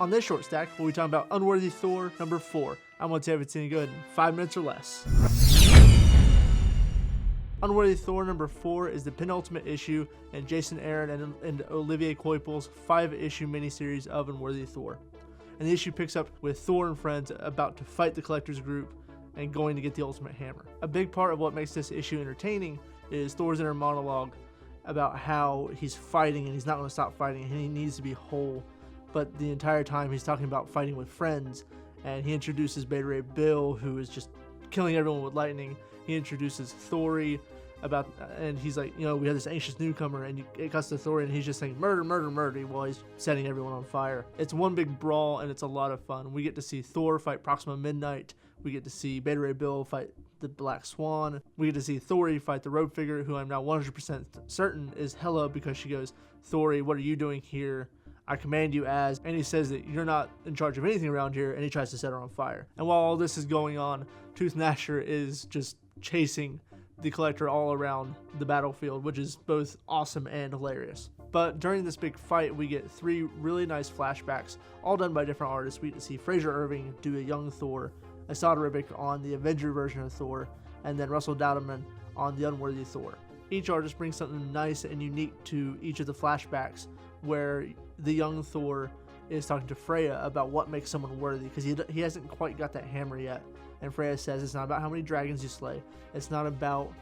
On this short stack, we'll be talking about Unworthy Thor number 4. I'm going to tell you if it's any good in 5 minutes or less. Unworthy Thor number 4 is the penultimate issue in Jason Aaron and Olivier Coipel's 5-issue miniseries of Unworthy Thor. And the issue picks up with Thor and friends about to fight the Collector's group and going to get the Ultimate Hammer. A big part of what makes this issue entertaining is Thor's inner monologue about how he's fighting and he's not going to stop fighting and he needs to be whole. But the entire time he's talking about fighting with friends, and he introduces Beta Ray Bill, who is just killing everyone with lightning. He introduces Thor and he's like, you know, we have this anxious newcomer, and it cuts to Thor and he's just saying murder, murder, murder while he's setting everyone on fire. It's one big brawl and it's a lot of fun. We get to see Thor fight Proxima Midnight. We get to see Beta Ray Bill fight the Black Swan. We get to see Thor fight the rogue figure, who I'm now 100% certain is Hela, because she goes, Thor, what are you doing here? I command you as, and he says that you're not in charge of anything around here, and he tries to set her on fire. And while all this is going on, Tooth Gnasher is just chasing the Collector all around the battlefield, which is both awesome and hilarious. But during this big fight, we get 3 really nice flashbacks, all done by different artists. We get to see Fraser Irving do a young Thor, Asad Ribic on the Avenger version of Thor, and then Russell Dowdeman on the Unworthy Thor. Each artist brings something nice and unique to each of the flashbacks, where the young Thor is talking to Freya about what makes someone worthy, because he hasn't quite got that hammer yet. And Freya says it's not about how many dragons you slay. It's not about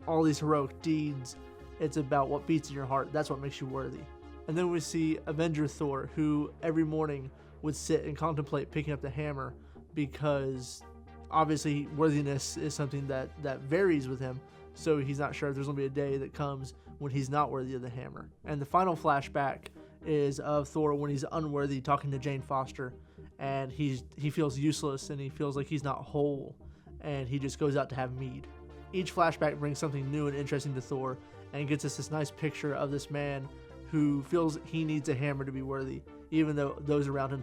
all these heroic deeds. It's about what beats in your heart. That's what makes you worthy. And then we see Avenger Thor, who every morning would sit and contemplate picking up the hammer, because obviously worthiness is something that varies with him. So he's not sure if there's going to be a day that comes when he's not worthy of the hammer. And the final flashback is of Thor when he's unworthy, talking to Jane Foster, and he feels useless and he feels like he's not whole, and he just goes out to have mead. Each flashback brings something new and interesting to Thor and gets us this nice picture of this man who feels he needs a hammer to be worthy, even though those around him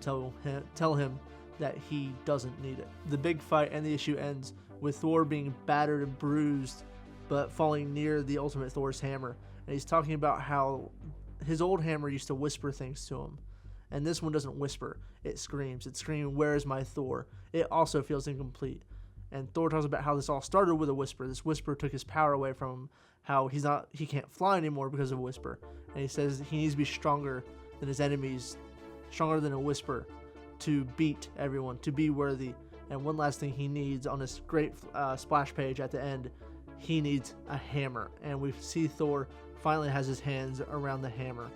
tell him that he doesn't need it. The big fight and the issue ends with Thor being battered and bruised, but falling near the Ultimate Thor's hammer. And he's talking about how his old hammer used to whisper things to him, and this one doesn't whisper, it screams. It's screaming, where is my Thor? It also feels incomplete. And Thor talks about how this all started with a whisper. This whisper took his power away from him, how he can't fly anymore because of a whisper. And he says he needs to be stronger than his enemies, stronger than a whisper, to beat everyone, to be worthy. And one last thing he needs on this great splash page at the end, he needs a hammer. And we see Thor finally has his hands around the hammer.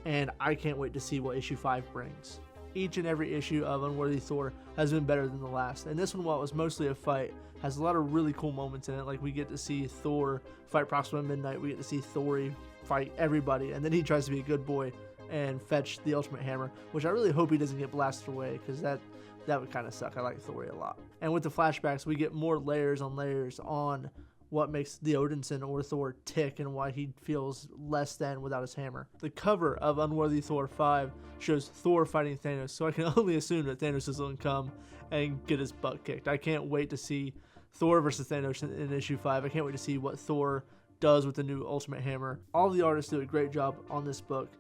And I can't wait to see what issue 5 brings. Each and every issue of Unworthy Thor has been better than the last. And this one, while it was mostly a fight, has a lot of really cool moments in it. Like we get to see Thor fight Proxima Midnight. We get to see Thor fight everybody. And then he tries to be a good boy and fetch the Ultimate Hammer, which I really hope he doesn't get blasted away, because that would kind of suck. I like Thor a lot. And with the flashbacks, we get more layers on layers on what makes the Odinson or Thor tick and why he feels less than without his hammer. The cover of Unworthy Thor 5 shows Thor fighting Thanos, so I can only assume that Thanos is going to come and get his butt kicked. I can't wait to see Thor versus Thanos in issue 5. I can't wait to see what Thor does with the new Ultimate Hammer. All the artists do a great job on this book,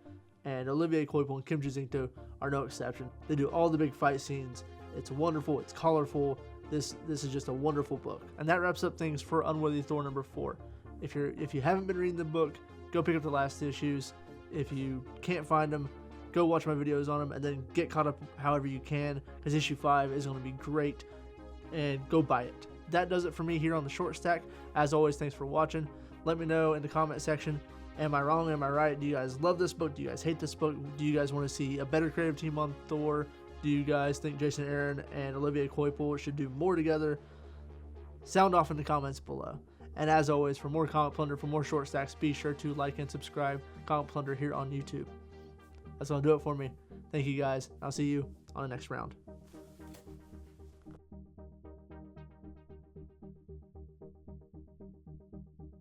and Olivier Coipel and Kim Jacinto are no exception. They do all the big fight scenes. It's wonderful, it's colorful. This is just a wonderful book. And that wraps up things for Unworthy Thor number 4. If you haven't been reading the book, go pick up the last issues. If you can't find them, go watch my videos on them and then get caught up however you can, because issue 5 is going to be great, and go buy it. That does it for me here on the Short Stack. As always, thanks for watching. Let me know in the comment section, am I wrong, am I right? Do you guys love this book? Do you guys hate this book? Do you guys want to see a better creative team on Thor? Do you guys think Jason Aaron and Olivier Coipel should do more together? Sound off in the comments below. And as always, for more Comic Plunder, for more Short Stacks, be sure to like and subscribe Comic Plunder here on YouTube. That's going to do it for me. Thank you guys. I'll see you on the next round.